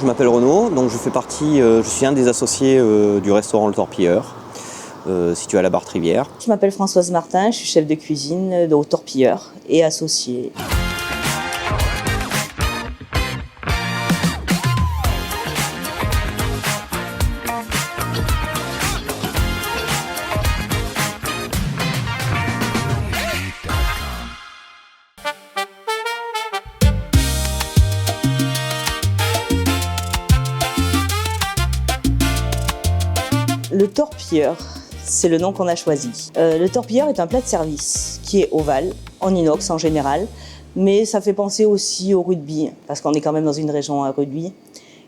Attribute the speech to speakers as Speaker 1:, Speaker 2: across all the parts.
Speaker 1: je m'appelle Renaud, donc je fais partie, je suis un des associés du restaurant Le Torpilleur, situé à la Barthe-Rivière.
Speaker 2: Je m'appelle Françoise Martin, je suis chef de cuisine au Torpilleur et associée. Le Torpilleur, c'est le nom qu'on a choisi. Le Torpilleur est un plat de service qui est ovale, en inox en général, mais ça fait penser aussi au rugby, parce qu'on est quand même dans une région à rugby,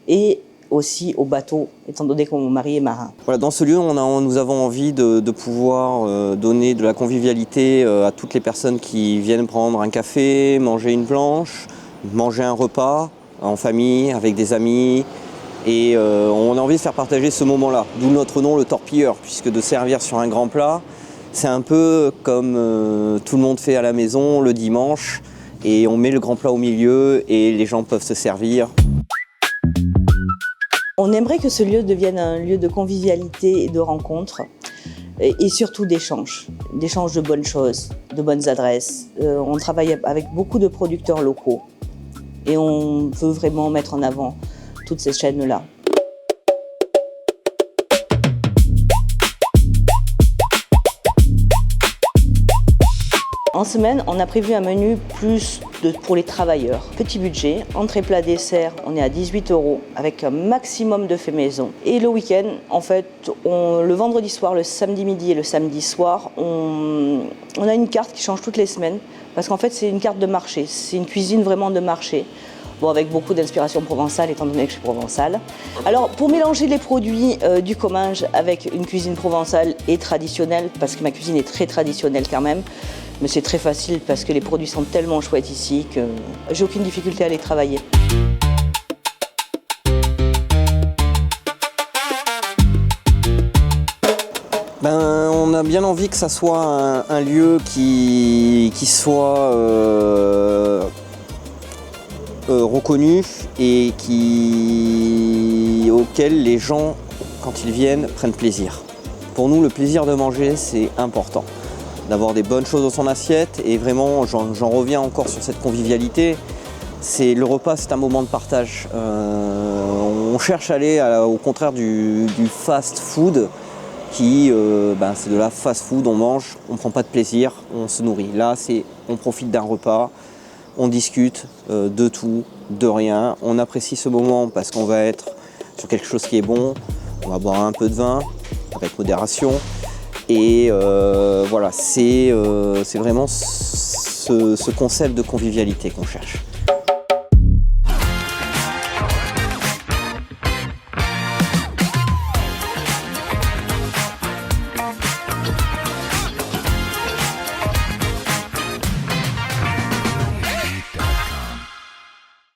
Speaker 2: et aussi au bateau, étant donné que mon mari est marin.
Speaker 1: Voilà, dans ce lieu, nous avons envie de pouvoir donner de la convivialité à toutes les personnes qui viennent prendre un café, manger une planche, manger un repas en famille, avec des amis. Et on a envie de faire partager ce moment-là, d'où notre nom, le Torpilleur, puisque de servir sur un grand plat, c'est un peu comme tout le monde fait à la maison le dimanche, et on met le grand plat au milieu et les gens peuvent se servir.
Speaker 2: On aimerait que ce lieu devienne un lieu de convivialité et de rencontre, et surtout d'échange de bonnes choses, de bonnes adresses. On travaille avec beaucoup de producteurs locaux, et on veut vraiment mettre en avant toutes ces chaînes-là. En semaine, on a prévu un menu pour les travailleurs. Petit budget, entrée, plat, dessert, on est à 18 € avec un maximum de faits maison. Et le week-end, en fait, le vendredi soir, le samedi midi et le samedi soir, on a une carte qui change toutes les semaines parce qu'en fait, c'est une carte de marché. C'est une cuisine vraiment de marché. Bon, avec beaucoup d'inspiration provençale, étant donné que je suis provençale. Alors, pour mélanger les produits du Comminges avec une cuisine provençale et traditionnelle, parce que ma cuisine est très traditionnelle quand même, mais c'est très facile parce que les produits sont tellement chouettes ici que j'ai aucune difficulté à les travailler.
Speaker 1: On a bien envie que ça soit un lieu qui soit reconnu et auquel les gens, quand ils viennent, prennent plaisir. Pour nous, le plaisir de manger, c'est important. D'avoir des bonnes choses dans son assiette, et vraiment, j'en reviens encore sur cette convivialité. Le repas, c'est un moment de partage. On cherche à aller au contraire du fast-food, qui c'est de la fast-food, on mange, on ne prend pas de plaisir, on se nourrit. Là, on profite d'un repas. On discute de tout, de rien. On apprécie ce moment parce qu'on va être sur quelque chose qui est bon. On va boire un peu de vin avec modération. Et voilà, c'est vraiment ce concept de convivialité qu'on cherche.